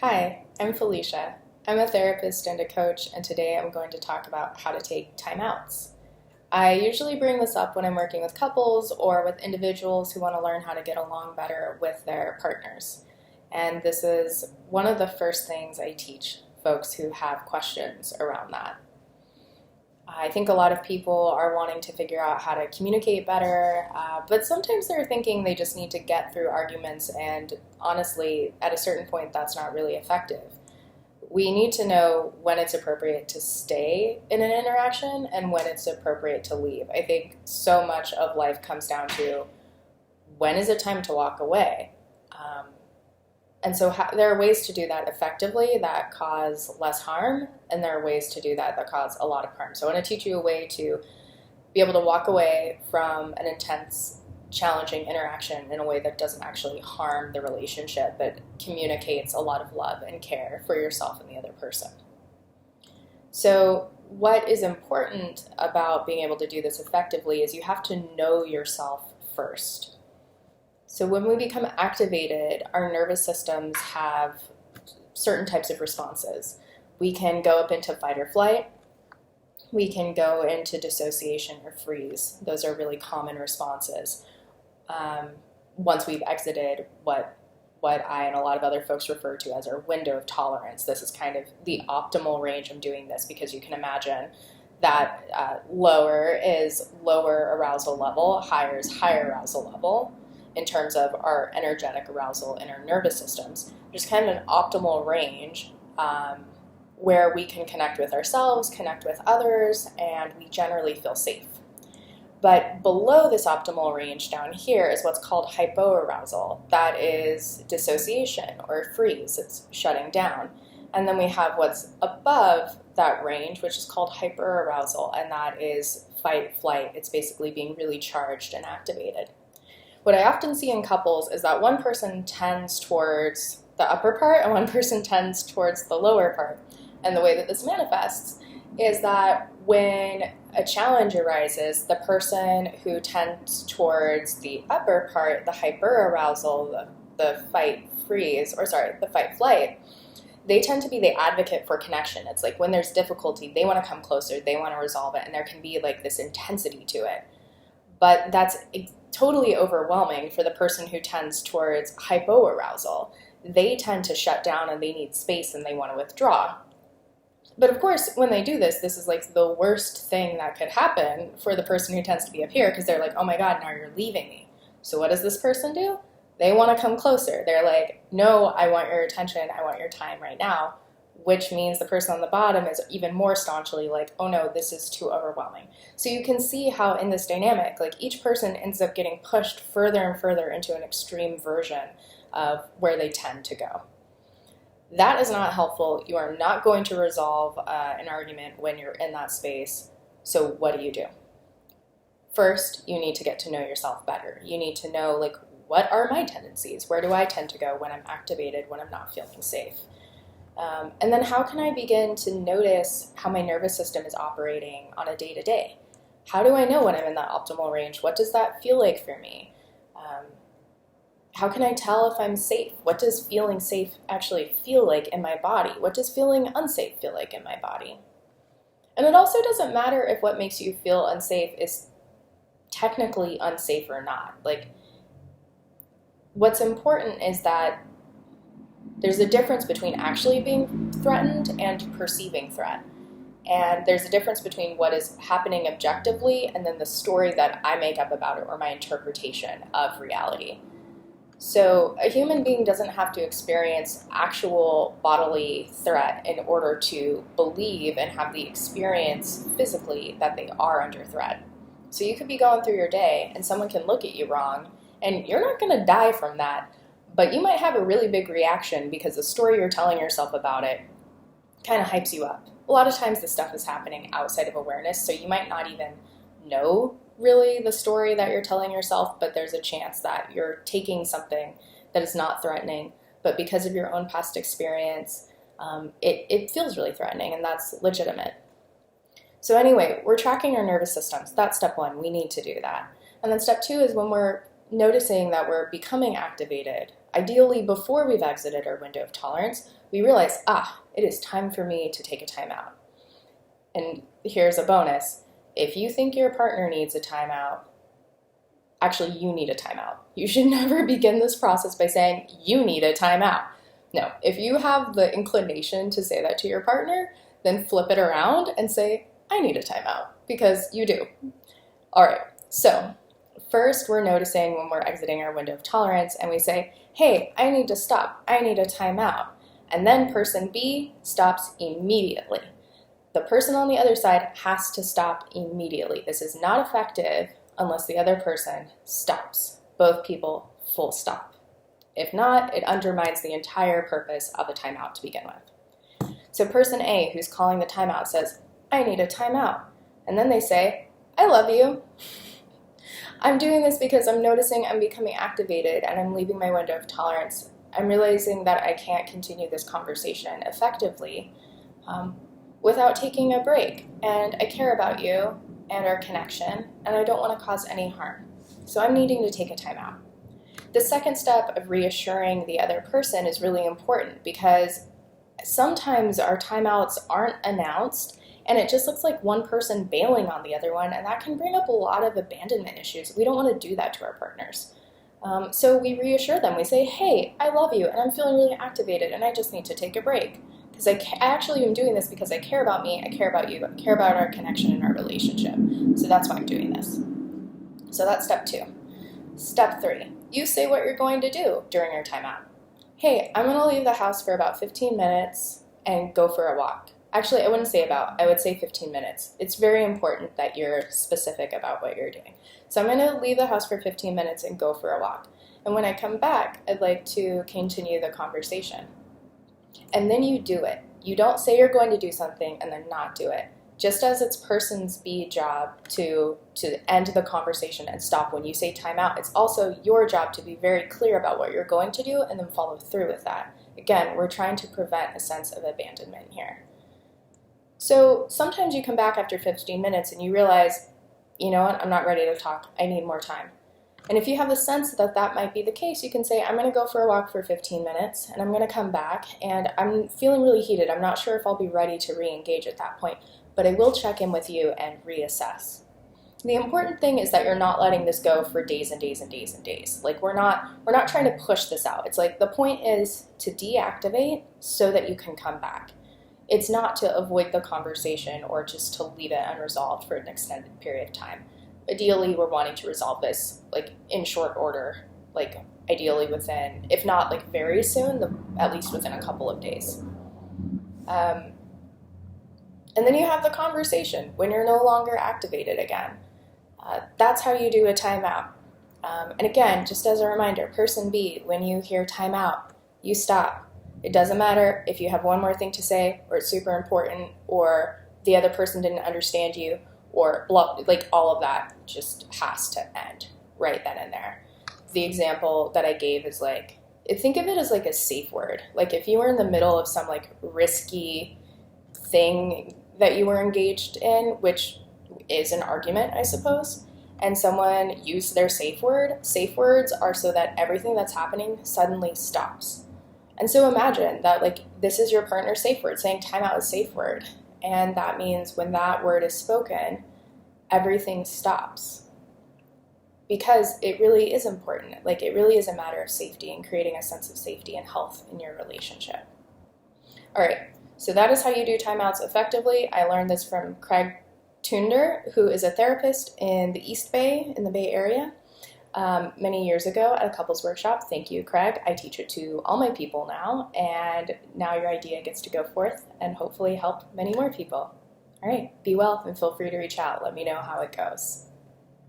Hi, I'm Felicia. I'm a therapist and a coach, and today I'm going to talk about how to take timeouts. I usually bring this up when I'm working with couples or with individuals who want to learn how to get along better with their partners. And this is one of the first things I teach folks who have questions around that. I think a lot of people are wanting to figure out how to communicate better, but sometimes they're thinking they just need to get through arguments, and honestly, at a certain point, that's not really effective. We need to know when it's appropriate to stay in an interaction and when it's appropriate to leave. I think so much of life comes down to when is it time to walk away? And so there are ways to do that effectively that cause less harm, and there are ways to do that that cause a lot of harm. So I want to teach you a way to be able to walk away from an intense, challenging interaction in a way that doesn't actually harm the relationship, but communicates a lot of love and care for yourself and the other person. So what is important about being able to do this effectively is you have to know yourself first. So when we become activated, our nervous systems have certain types of responses. We can go up into fight or flight. We can go into dissociation or freeze. Those are really common responses. Once we've exited what I and a lot of other folks refer to as our window of tolerance. This is kind of the optimal range of doing this, because you can imagine that lower is lower arousal level, higher is higher arousal level in terms of our energetic arousal in our nervous systems. There's kind of an optimal range where we can connect with ourselves, connect with others, and we generally feel safe. But below this optimal range down here is what's called hypoarousal. That is dissociation or freeze. It's shutting down. And then we have what's above that range, which is called hyperarousal, and that is fight, flight. It's basically being really charged and activated. What I often see in couples is that one person tends towards the upper part and one person tends towards the lower part. And the way that this manifests is that when a challenge arises, the person who tends towards the upper part, the hyperarousal, the fight flight, they tend to be the advocate for connection. It's like when there's difficulty, they want to come closer, they want to resolve it, and there can be like this intensity to it. But that's totally overwhelming for the person who tends towards hypoarousal. They tend to shut down and they need space and they want to withdraw. But of course, when they do this, this is like the worst thing that could happen for the person who tends to be up here, because they're like, oh my God, now you're leaving me. So what does this person do? They want to come closer. They're like, no, I want your attention. I want your time right now, which means the person on the bottom is even more staunchly like, oh no, this is too overwhelming. So you can see how in this dynamic, like each person ends up getting pushed further and further into an extreme version of where they tend to go. That is not helpful. You are not going to resolve an argument when you're in that space. So what do? First, you need to get to know yourself better. You need to know, like, what are my tendencies? Where do I tend to go when I'm activated, when I'm not feeling safe? And then how can I begin to notice how my nervous system is operating on a day-to-day? How do I know when I'm in that optimal range? What does that feel like for me? How can I tell if I'm safe? What does feeling safe actually feel like in my body? What does feeling unsafe feel like in my body? And it also doesn't matter if what makes you feel unsafe is technically unsafe or not. Like, what's important is that there's a difference between actually being threatened and perceiving threat. And there's a difference between what is happening objectively and then the story that I make up about it, or my interpretation of reality. So a human being doesn't have to experience actual bodily threat in order to believe and have the experience physically that they are under threat. So you could be going through your day and someone can look at you wrong, and you're not going to die from that, but you might have a really big reaction because the story you're telling yourself about it kind of hypes you up. A lot of times this stuff is happening outside of awareness, so you might not even know really the story that you're telling yourself, but there's a chance that you're taking something that is not threatening, but because of your own past experience, it feels really threatening, and that's legitimate. So anyway, we're tracking our nervous systems. That's step one. We need to do that. And then step two is when we're noticing that we're becoming activated, Ideally, before we've exited our window of tolerance, we realize, it is time for me to take a timeout. And here's a bonus. If you think your partner needs a timeout, actually you need a timeout. You should never begin this process by saying you need a timeout. No, if you have the inclination to say that to your partner, then flip it around and say, I need a timeout, because you do. All right, so first we're noticing when we're exiting our window of tolerance and we say, hey, I need to stop, I need a timeout. And then person B stops immediately. The person on the other side has to stop immediately. This is not effective unless the other person stops. Both people full stop. If not, it undermines the entire purpose of a timeout to begin with. So person A, who's calling the timeout, says, I need a timeout. And then they say, I love you. I'm doing this because I'm noticing I'm becoming activated and I'm leaving my window of tolerance. I'm realizing that I can't continue this conversation effectively without taking a break. And I care about you and our connection, and I don't want to cause any harm. So I'm needing to take a timeout. The second step of reassuring the other person is really important, because sometimes our timeouts aren't announced and it just looks like one person bailing on the other one, and that can bring up a lot of abandonment issues. We don't want to do that to our partners. So we reassure them. We say, hey, I love you and I'm feeling really activated and I just need to take a break. Because I actually am doing this because I care about me, I care about you, I care about our connection and our relationship. So that's why I'm doing this. So that's step 2. Step 3, you say what you're going to do during your timeout. Hey, I'm going to leave the house for about 15 minutes and go for a walk. Actually, I wouldn't say about, I would say 15 minutes. It's very important that you're specific about what you're doing. So I'm going to leave the house for 15 minutes and go for a walk. And when I come back, I'd like to continue the conversation. And then you do it. You don't say you're going to do something and then not do it. Just as it's person B's job to end the conversation and stop when you say timeout, it's also your job to be very clear about what you're going to do and then follow through with that. Again, we're trying to prevent a sense of abandonment here. So sometimes you come back after 15 minutes and you realize, you know what, I'm not ready to talk. I need more time. And if you have the sense that that might be the case, you can say, I'm going to go for a walk for 15 minutes and I'm going to come back and I'm feeling really heated. I'm not sure if I'll be ready to re-engage at that point, but I will check in with you and reassess. The important thing is that you're not letting this go for days and days and days and days. Like we're not trying to push this out. It's like the point is to deactivate so that you can come back. It's not to avoid the conversation or just to leave it unresolved for an extended period of time. Ideally, we're wanting to resolve this like in short order, like ideally within, if not like very soon, at least within a couple of days. And then you have the conversation when you're no longer activated again. That's how you do a timeout. And again, just as a reminder, person B, when you hear timeout, you stop. It doesn't matter if you have one more thing to say, or it's super important, or the other person didn't understand you, or like all of that just has to end right then and there. The example that I gave is like, think of it as like a safe word. Like if you were in the middle of some like risky thing that you were engaged in, which is an argument, I suppose, and someone used their safe word. Safe words are so that everything that's happening suddenly stops. And so imagine that like this is your partner's safe word, saying timeout is safe word. And that means when that word is spoken, everything stops. Because it really is important. Like it really is a matter of safety and creating a sense of safety and health in your relationship. All right, so that is how you do timeouts effectively. I learned this from Craig Tunder, who is a therapist in the East Bay, in the Bay Area, many years ago at a couples workshop. Thank you, Craig. I teach it to all my people now, and now your idea gets to go forth and hopefully help many more people. All right, be well and feel free to reach out. Let me know how it goes.